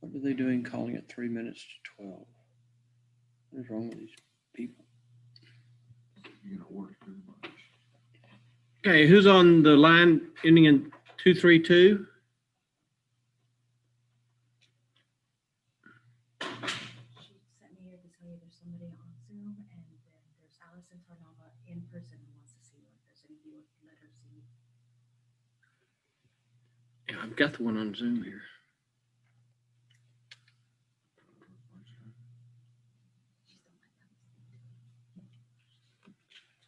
What are they doing calling it 3 minutes to 12? What is wrong with these people? Okay, who's on the line ending in 232? She sent me here to tell you there's somebody on Zoom, and then there's Allison Tarnava in person who wants to see you. If there's any you would let her see you. Yeah, I've got the one on Zoom here.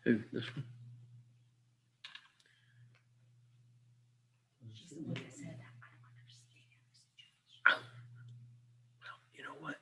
Who? This one? She's the one that said that I don't understand. Well, you know what?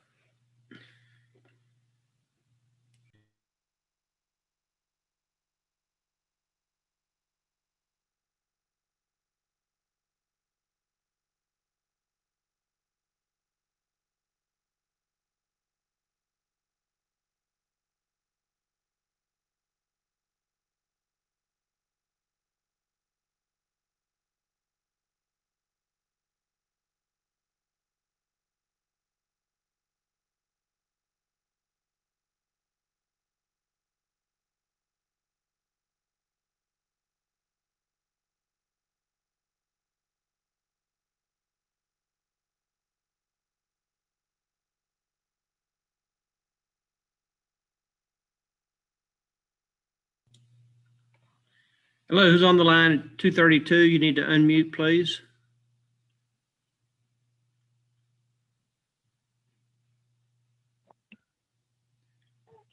Hello, who's on the line at 232? You need to unmute, please.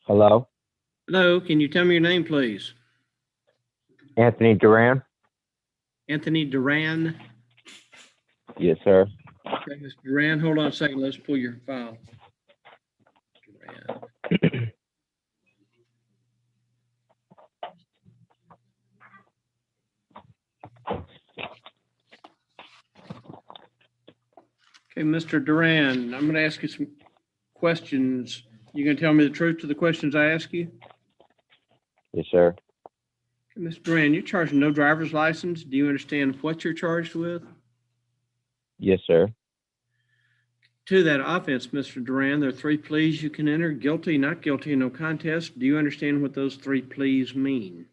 Hello? Hello, can you tell me your name, please? Anthony Duran? Anthony Duran. Yes, sir. Okay, Mr. Duran, hold on a second. Let's pull your file. Duran. Okay, Mr. Duran, I'm going to ask you some questions. You going to tell me the truth to the questions I ask you? Yes, sir. Okay, Mr. Duran, you're charged no driver's license. Do you understand what you're charged with? Yes, sir. To that offense, Mr. Duran, there are 3 pleas you can enter: guilty, not guilty, and no contest. Do you understand what those 3 pleas mean?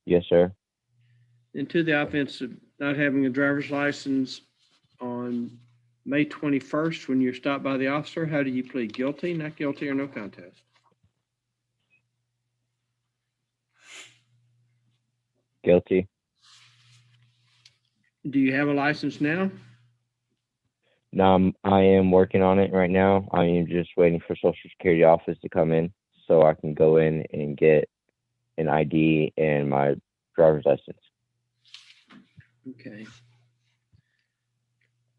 Yes, sir. And to the offense of not having a driver's license on May 21st, when you're stopped by the officer, how do you plead? Guilty, not guilty, or no contest? Guilty. Do you have a license now? No, I am working on it right now. I am just waiting for Social Security office to come in so I can go in and get an ID and my driver's license. Okay.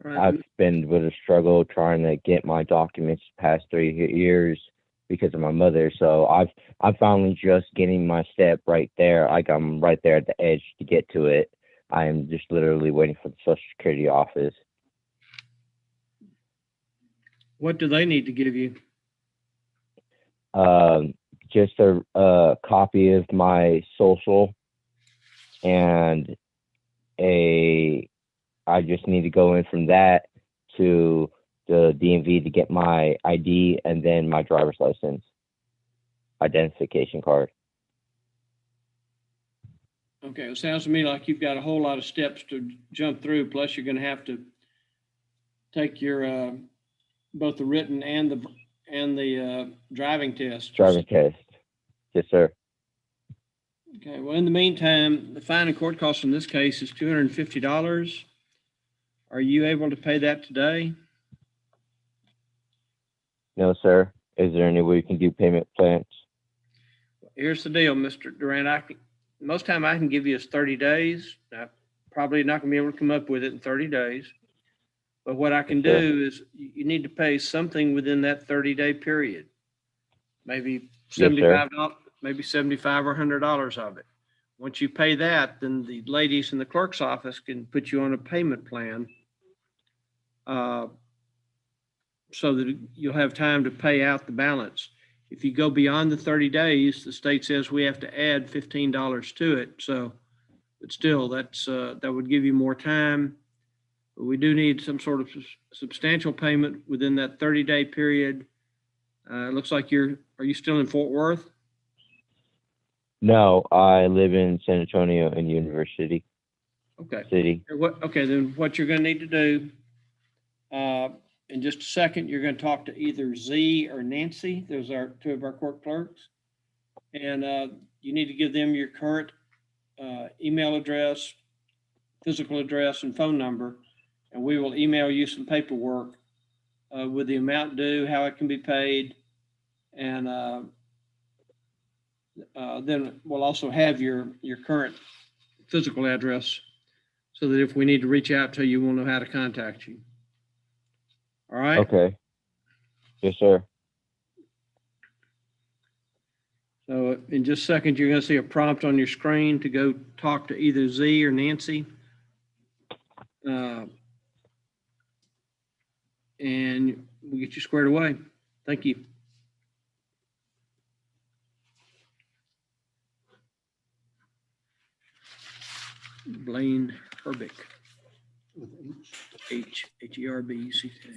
All right. I've been with a struggle trying to get my documents past 3 years because of my mother. So I'm finally just getting my step right there. Like I'm right there at the edge to get to it. I am just literally waiting for the Social Security office. What do they need to give you? Just a copy of my social and I just need to go in from that to the DMV to get my ID and then my driver's license identification card. Okay, it sounds to me like you've got a whole lot of steps to jump through, plus you're going to have to take your both the written and the driving test. Driving test. Yes, sir. Okay, well, in the meantime, the fine and court cost in this case is $250. Are you able to pay that today? No, sir. Is there any way you can do payment plans? Here's the deal, Mr. Duran. Most time I can give you is 30 days. I'm probably not going to be able to come up with it in 30 days. But what I can do is you need to pay something within that 30-day period. Maybe $75, maybe $75 or $100 of it. Once you pay that, then the ladies in the clerk's office can put you on a payment plan so that you'll have time to pay out the balance. If you go beyond the 30 days, the state says we have to add $15 to it. So, but still, that would give you more time. But we do need some sort of substantial payment within that 30-day period. It looks like are you still in Fort Worth? No, I live in San Antonio and University Okay. City. Okay, then what you're gonna need to do, in just a second, you're gonna talk to either Z or Nancy. Those are two of our court clerks. And you need to give them your current email address, physical address, and phone number. And we will email you some paperwork with the amount due, how it can be paid. And then we'll also have your current physical address so that if we need to reach out to you, we'll know how to contact you. All right? Okay. Yes, sir. So in just a second, you're going to see a prompt on your screen to go talk to either Z or Nancy. And we'll get you squared away. Thank you. Blaine Herbick. With H-E-R-B-C-K.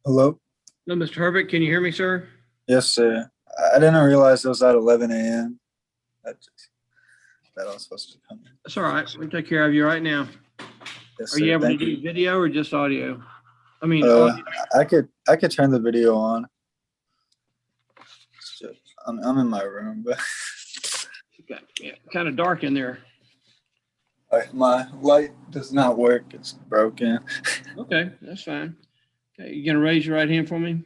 Hello? No, Mr. Herbick, can you hear me, sir? Yes, sir. I didn't realize it was at 11 a.m. That I was supposed to come in. That's all right. We'll take care of you right now. Yes, Are you sir. able to Thank do video or just audio? I mean, you. I could turn the video on. It's just- I'm in my room, but yeah, kind of dark in there. my light does not work. It's broken. Okay, that's fine. Okay, you gonna raise your right hand for me?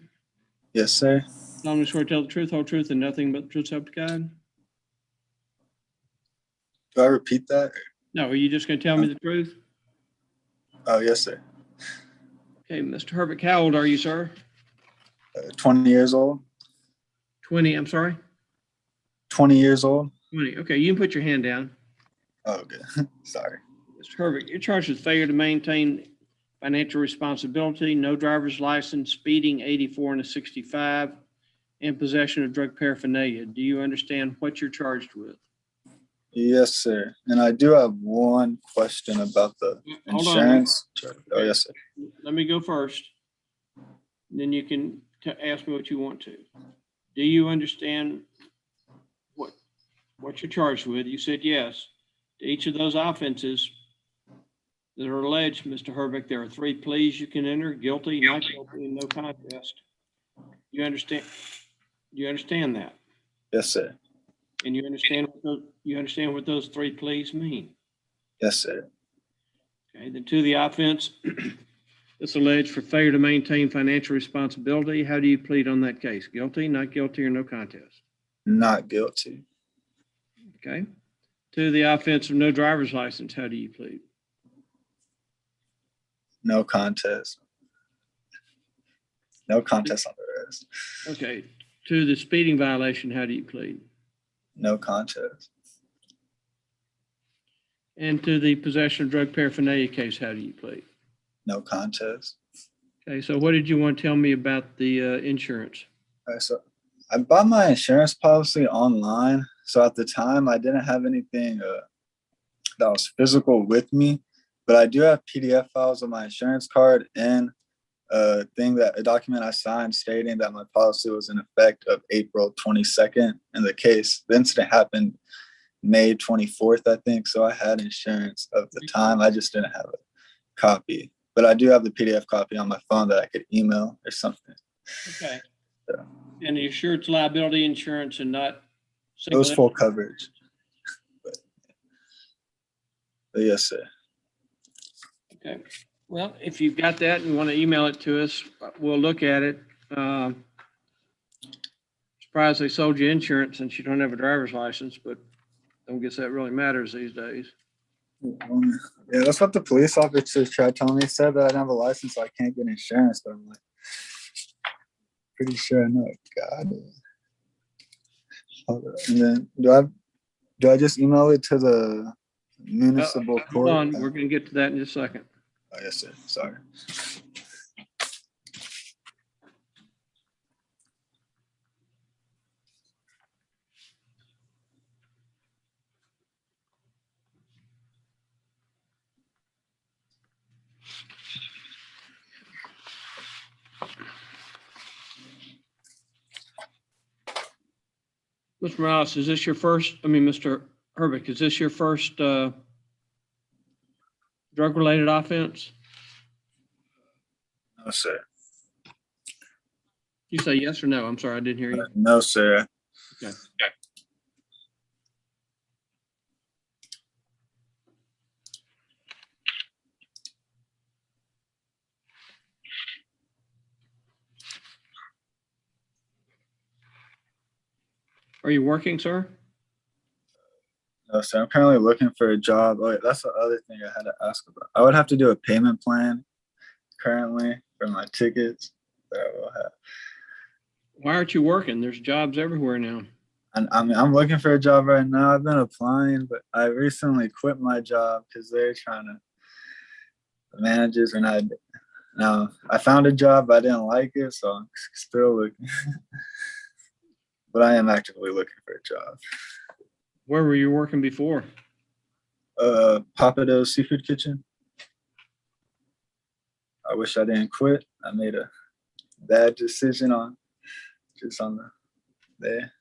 Yes, sir. solemnly swear to tell the truth, whole truth, and nothing but the truth, so help you God? Do I repeat that? No, are you just gonna tell me the truth? Oh, yes, sir. Okay, Mr. Herbick, how old are you, sir? 20 years old. 20, I'm sorry? 20 years old. 20. Okay, you can put your hand down. Oh, okay. Sorry. Mr. Herbick, you're charged with failure to maintain financial responsibility, no driver's license, speeding 84 and a 65, and possession of drug paraphernalia. Do you understand what you're charged with? Yes, sir. And I do have one question about the Hold on. insurance. Oh, yes, sir. Let me go first. Then you can ask me what you want to. Do you understand what you're charged with? You said yes. To each of those offenses that are alleged, Mr. Herbick, there are 3 pleas you can enter: guilty, not guilty, and no contest. You understand? You understand that? Yes, sir. And you understand what those 3 pleas mean? Yes, sir. Okay, then to the offense that's alleged for failure to maintain financial responsibility, how do you plead on that case? Guilty, not guilty, or no contest? Not guilty. Okay. To the offense of no driver's license, how do you plead? No contest. No contest on the rest. Okay. To the speeding violation, how do you plead? No contest. And to the possession of drug paraphernalia case, how do you plead? No contest. Okay, so what did you want to tell me about the insurance? All right, so I bought my insurance policy online. So at the time, I didn't have anything that was physical with me, but I do have PDF files of my insurance card and a document I signed stating that my policy was in effect of April 22nd. And the incident happened May 24th, I think. So I had insurance of the time. I just didn't have a copy, but I do have the PDF copy on my phone that I could email or something. Okay. Yeah. And the assured's liability insurance and not It was full coverage. But yes, sir. Okay. Well, if you've got that and you want to email it to us, we'll look at it. Surprised they sold you insurance since you don't have a driver's license, but I don't guess that really matters these days. Yeah, that's what the police officer tried telling me. He said that I don't have a license, so I can't get insurance. But I'm like, pretty sure I know it. God. And then do I just email it to the municipal court? Hold on, we're going to get to that in just a second. Oh, yes, sir. Sorry. Mr. Morales, is this your first, Mr. Herbeck, is this your first drug-related offense? No, sir. You say yes or no? I'm sorry, I didn't hear you. No, sir. Okay. Are you working, sir? No, sir. I'm currently looking for a job. Oh, yeah, that's the other thing I had to ask about. I would have to do a payment plan currently for my tickets that I will have. Why aren't you working? There's jobs everywhere now. And I mean, I'm looking for a job right now. I've been applying, but I recently quit my job because they're trying to, the managers are not. Now, I found a job, but I didn't like it, so I'm still looking. But I am actively looking for a job. Where were you working before? Papa Do's Seafood Kitchen. I wish I didn't quit. I made a bad decision on the there.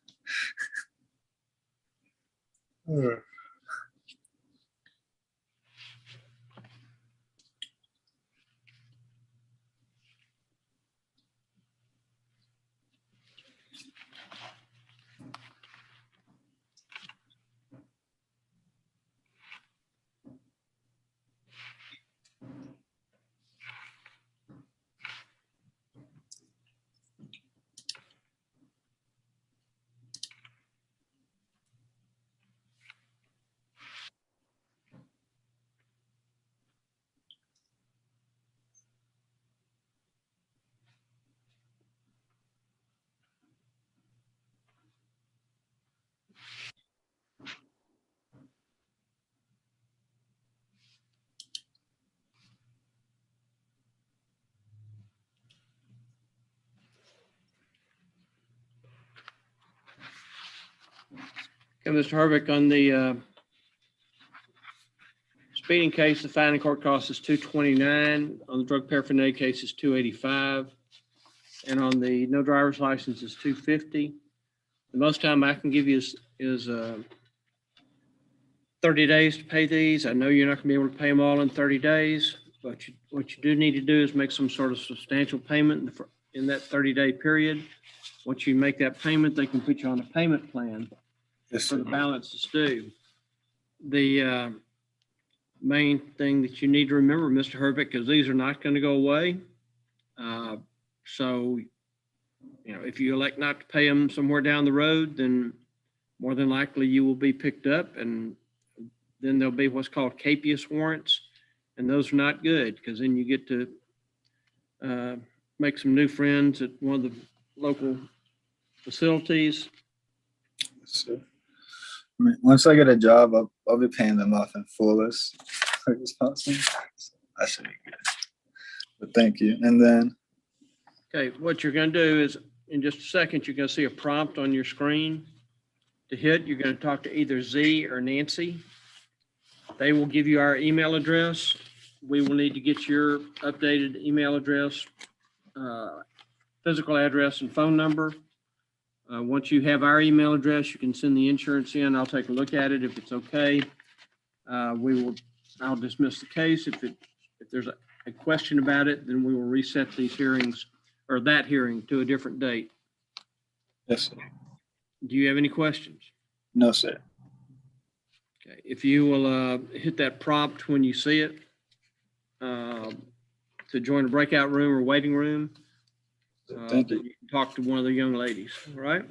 Okay, Mr. Herbeck, on the speeding case, the fine and court cost is $229. On the drug paraphernalia case is $285. And on the no driver's license is $250. The most time I can give you is 30 days to pay these. I know you're not gonna be able to pay them all in 30 days, but what you do need to do is make some sort of substantial payment in that 30-day period. Once you make that payment, they can put you on a payment plan Yes, for sir. the balance is due. The main thing that you need to remember, Mr. Herbeck, is these are not going to go away. So, if you elect not to pay them somewhere down the road, then more than likely you will be picked up, and then there'll be what's called capious warrants, and those are not good because then you get to make some new friends at one of the local facilities. Yes, sir. I mean, once I get a job, I'll be paying them off in full as quick as possible. So I should be good. But thank you. And then, Okay, what you're going to do is in just a second, you're going to see a prompt on your screen to hit. You're going to talk to either Z or Nancy. They will give you our email address. We will need to get your updated email address, physical address, and phone number. Once you have our email address, you can send the insurance in. I'll take a look at it. If it's okay, I'll dismiss the case. If there's a question about it, then we will reset these hearings or that hearing to a different date. yes, sir. Do you have any questions? No, sir. Okay, if you will hit that prompt when you see it to join a breakout room or waiting room, Thank that you. you can talk to one of the young ladies, all right?